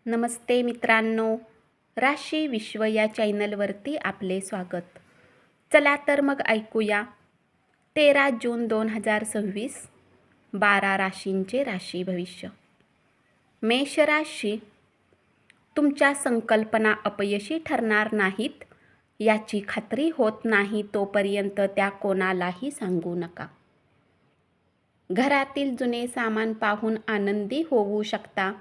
नमस्ते मित्रांनो, राशी विश्व या चॅनलवरती आपले स्वागत. चला तर मग ऐकूया 13 जून 2026 12 राशींचे राशी भविष्य. मेष राशी, तुमच्या संकल्पना अपयशी ठरणार नाहीत याची खात्री होत नाही तोपर्यंत त्या कोणालाही सांगू नका. घरातील जुने सामान पाहून आनंदी होऊ शकता.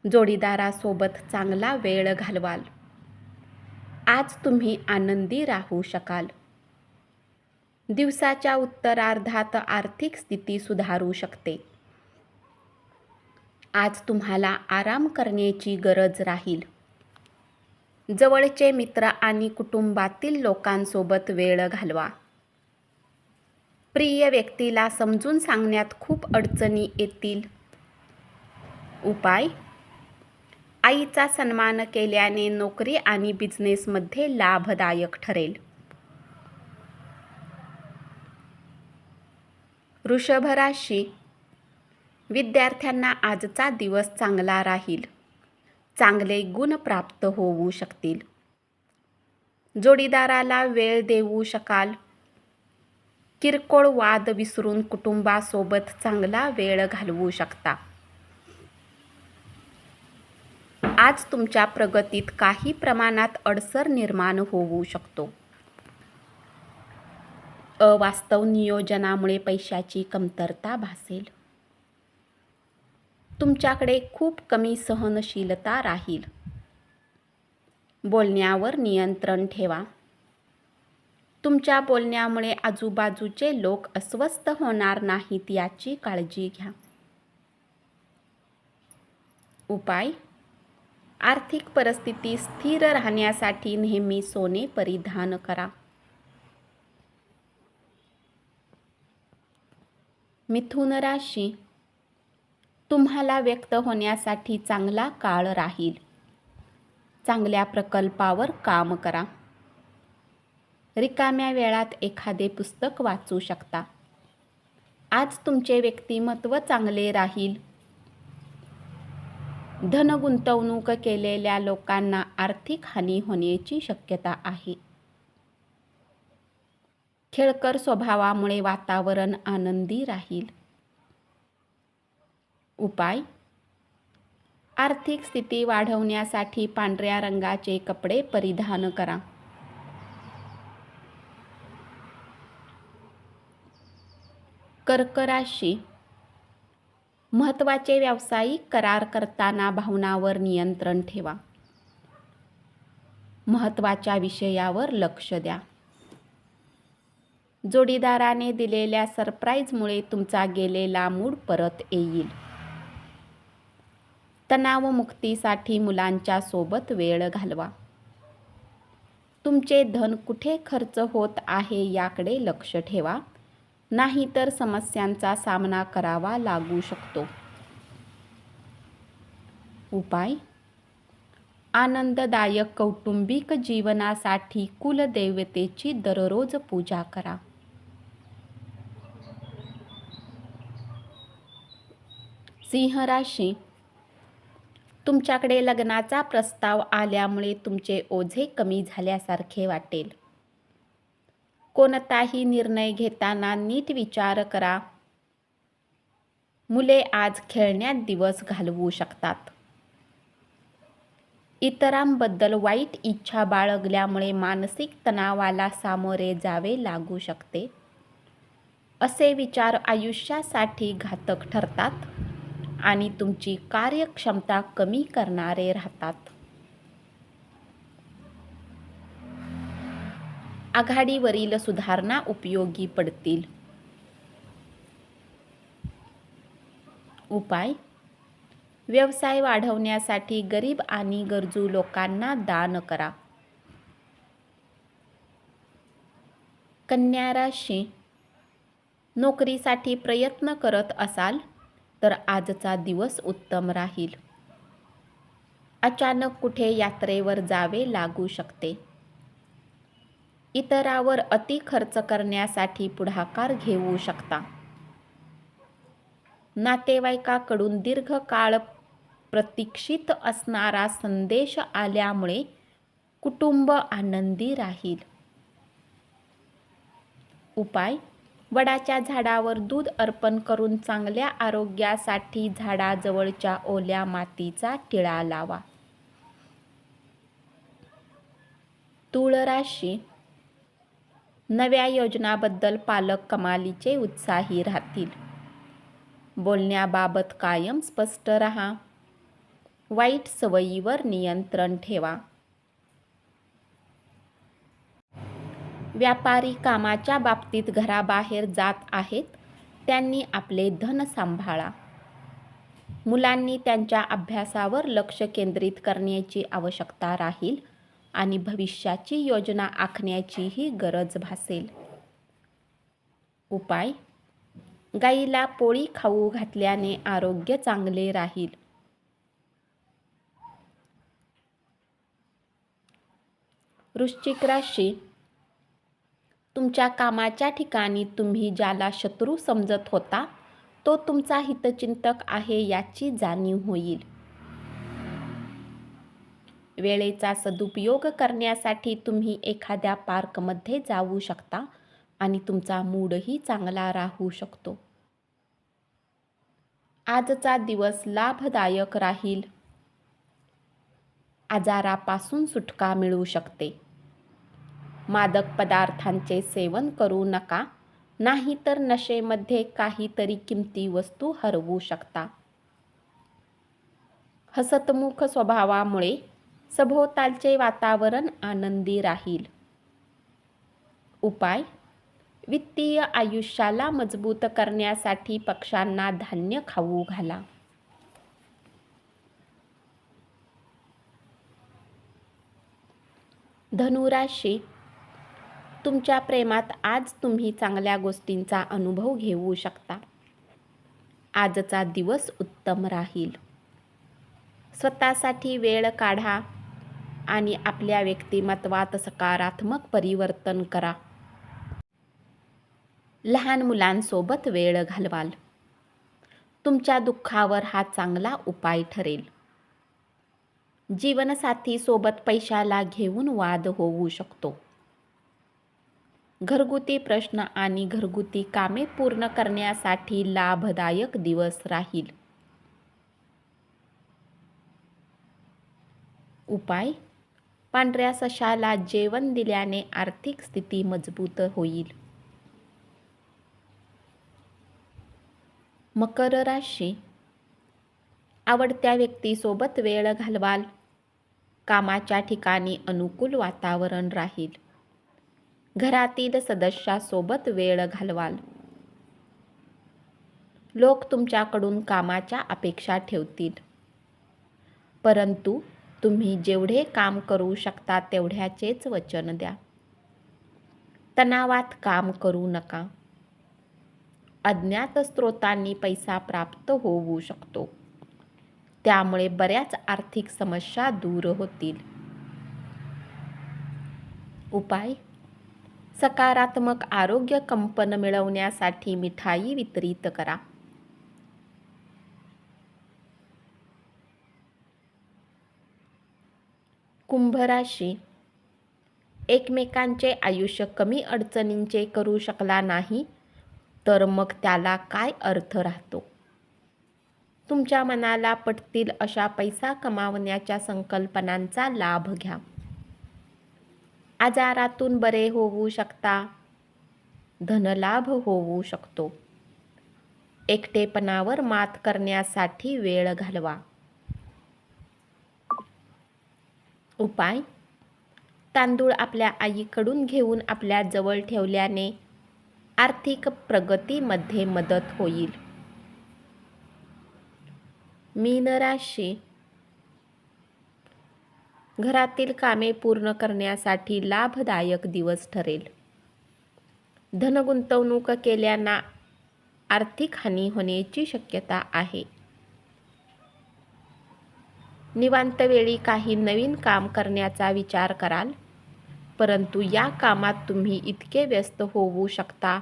जोडीदारासोबत चांगला वेळ घालवाल. आज तुम्ही आनंदी राहू शकाल. दिवसाच्या उत्तरार्धात आर्थिक स्थिती सुधारू शकते. आज तुम्हाला आराम करण्याची गरज राहील. जवळचे मित्र आणि कुटुंबातील लोकांसोबत वेळ घालवा. प्रिय व्यक्तीला समजून सांगण्यात खूप अडचणी येतील. उपाय: आईचा सन्मान केल्याने नोकरी आणि बिझनेसमध्ये लाभदायक ठरेल. वृषभ राशी, विद्यार्थ्यांना आजचा दिवस चांगला राहील. चांगले गुण प्राप्त होऊ शकतील. जोडीदाराला वेळ देऊ शकाल. किरकोळ वाद विसरून कुटुंबासोबत चांगला वेळ घालवू शकता. आज तुमच्या प्रगतीत काही प्रमाणात अडसर निर्माण होऊ शकतो. अवास्तव नियोजनामुळे पैशाची कमतरता भासेल. तुमच्याकडे खूप कमी सहनशीलता राहील. बोलण्यावर नियंत्रण ठेवा. तुमच्या बोलण्यामुळे आजूबाजूचे लोक अस्वस्थ होणार नाहीत याची काळजी घ्या. उपाय: आर्थिक परिस्थिती स्थिर राहण्यासाठी नेहमी सोने परिधान करा. मिथुन राशी, तुम्हाला व्यक्त होण्यासाठी चांगला काळ राहील. चांगल्या प्रकल्पावर काम करा. रिकाम्या वेळात एखादे पुस्तक वाचू शकता. आज तुमचे व्यक्तिमत्व चांगले राहील. धन गुंतवणूक केलेल्या लोकांना आर्थिक हानी होण्याची शक्यता आहे. खेळकर स्वभावामुळे वातावरण आनंदी राहील. उपाय: आर्थिक स्थिती वाढवण्यासाठी पांढऱ्या रंगाचे कपडे परिधान करा. कर्क राशी, महत्त्वाचे व्यावसायिक करार करताना भावनांवर नियंत्रण ठेवा. महत्त्वाच्या विषयावर लक्ष द्या. जोडीदाराने दिलेल्या सरप्राईजमुळे तुमचा गेलेला मूड परत येईल. तणावमुक्तीसाठी मुलांच्या सोबत वेळ घालवा. तुमचे धन कुठे खर्च होत आहे याकडे लक्ष ठेवा, नाहीतर समस्यांचा सामना करावा लागू शकतो. उपाय: आनंददायक कौटुंबिक जीवनासाठी कुलदेवतेची दररोज पूजा करा. सिंह राशी, तुमच्याकडे लग्नाचा प्रस्ताव आल्यामुळे तुमचे ओझे कमी झाल्यासारखे वाटेल. कोणताही निर्णय घेताना नीट विचार करा. मुले आज खेळण्यात दिवस घालवू शकतात. इतरांबद्दल वाईट इच्छा बाळगल्यामुळे मानसिक तणावाला सामोरे जावे लागू शकते. असे विचार आयुष्यासाठी घातक ठरतात आणि तुमची कार्यक्षमता कमी करणारे राहतात. आघाडीवरील सुधारणा उपयोगी पडतील. उपाय: व्यवसाय वाढवण्यासाठी गरीब आणि गरजू लोकांना दान करा. कन्या राशी, नोकरीसाठी प्रयत्न करत असाल तर आजचा दिवस उत्तम राहील. अचानक कुठे यात्रेवर जावे लागू शकते. इतरांवर अति खर्च करण्यासाठी पुढाकार घेऊ शकता. नातेवाईकाकडून दीर्घकाळ प्रतीक्षित असणारा संदेश आल्यामुळे कुटुंब आनंदी राहील. उपाय: वडाच्या झाडावर दूध अर्पण करून चांगल्या आरोग्यासाठी झाडाजवळच्या ओल्या मातीचा टिळा लावा. तूळ राशी: नव्या योजनाबद्दल पालक कमालीचे उत्साही राहतील. बोलण्याबाबत कायम स्पष्ट राहा. वाईट सवयीवर नियंत्रण ठेवा. व्यापारी कामाच्या बाबतीत घराबाहेर जात आहेत, त्यांनी आपले धन सांभाळा. मुलांनी त्यांच्या अभ्यासावर लक्ष केंद्रित करण्याची आवश्यकता राहील आणि भविष्याची योजना आखण्याचीही गरज भासेल. उपाय: गाईला पोळी खाऊ घातल्याने आरोग्य चांगले राहील. वृश्चिक राशी: तुमच्या कामाच्या ठिकाणी तुम्ही ज्याला शत्रू समजत होता तो तुमचा हितचिंतक आहे याची जाणीव होईल. वेळेचा सदुपयोग करण्यासाठी तुम्ही एखाद्या पार्कमध्ये जाऊ शकता आणि तुमचा मूडही चांगला राहू शकतो. आजचा दिवस लाभदायक राहील. आजारापासून सुटका मिळू शकते. मादक पदार्थांचे सेवन करू नका, नाहीतर नशेमध्ये काहीतरी किमती वस्तू हरवू शकता. हसतमुख स्वभावामुळे सभोवतालचे वातावरण आनंदी राहील. उपाय: वित्तीय आयुष्याला मजबूत करण्यासाठी पक्ष्यांना धान्य खाऊ घाला. धनुराशी: तुमच्या प्रेमात आज तुम्ही चांगल्या गोष्टींचा अनुभव घेऊ शकता. आजचा दिवस उत्तम राहील. स्वतःसाठी वेळ काढा आणि आपल्या व्यक्तिमत्वात सकारात्मक परिवर्तन करा. लहान मुलांसोबत वेळ घालवाल. तुमच्या दुःखावर हा चांगला उपाय ठरेल. जीवनसाथी सोबत पैशाला घेऊन वाद होऊ शकतो. घरगुती प्रश्न आणि घरगुती कामे पूर्ण करण्यासाठी लाभदायक दिवस राहील. उपाय: पांढऱ्या सशाला जेवण दिल्याने आर्थिक स्थिती मजबूत होईल. मकर राशी: आवडत्या व्यक्तीसोबत वेळ घालवाल. कामाच्या ठिकाणी अनुकूल वातावरण राहील. घरातील सदस्यासोबत वेळ घालवाल. लोक तुमच्याकडून कामाच्या अपेक्षा ठेवतील, परंतु तुम्ही जेवढे काम करू शकता तेवढ्याचेच वचन द्या. तणावात काम करू नका. अज्ञात स्रोतांनी पैसा प्राप्त होऊ शकतो, त्यामुळे बऱ्याच आर्थिक समस्या दूर होतील. उपाय: सकारात्मक आरोग्य कंपन मिळवण्यासाठी मिठाई वितरित करा. कुंभ राशी: एकमेकांचे आयुष्य कमी अडचणींचे करू शकला नाही तर मग त्याला काय अर्थ राहतो. तुमच्या मनाला पटतील अशा पैसा कमावण्याच्या संकल्पनांचा लाभ घ्या. आजारातून बरे होऊ शकता. धनलाभ होऊ शकतो. एकटेपणावर मात करण्यासाठी वेळ घालवा. उपाय: तांदूळ आपल्या आईकडून घेऊन आपल्या जवळ ठेवल्याने आर्थिक प्रगतीमध्ये मदत होईल. मीन राशी: घरातील कामे पूर्ण करण्यासाठी लाभदायक दिवस ठरेल. धनगुंतवणूक केल्याने आर्थिक हानी होण्याची शक्यता आहे. निवांत वेळी काही नवीन काम करण्याचा विचार कराल, परंतु या कामात तुम्ही इतके व्यस्त होऊ शकता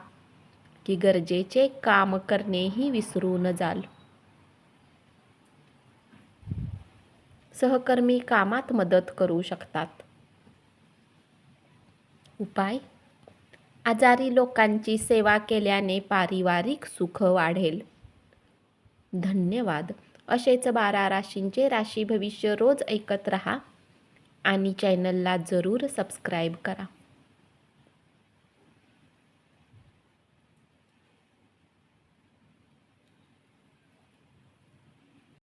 की गरजेचे काम करणेही विसरून जाल. सहकर्मी कामात मदत करू शकतात. उपाय: आजारी लोकांची सेवा केल्याने पारिवारिक सुख वाढेल. धन्यवाद. असेच 12 राशींचे राशी भविष्य रोज ऐकत रहा आणि चॅनलला जरूर सबस्क्राईब करा.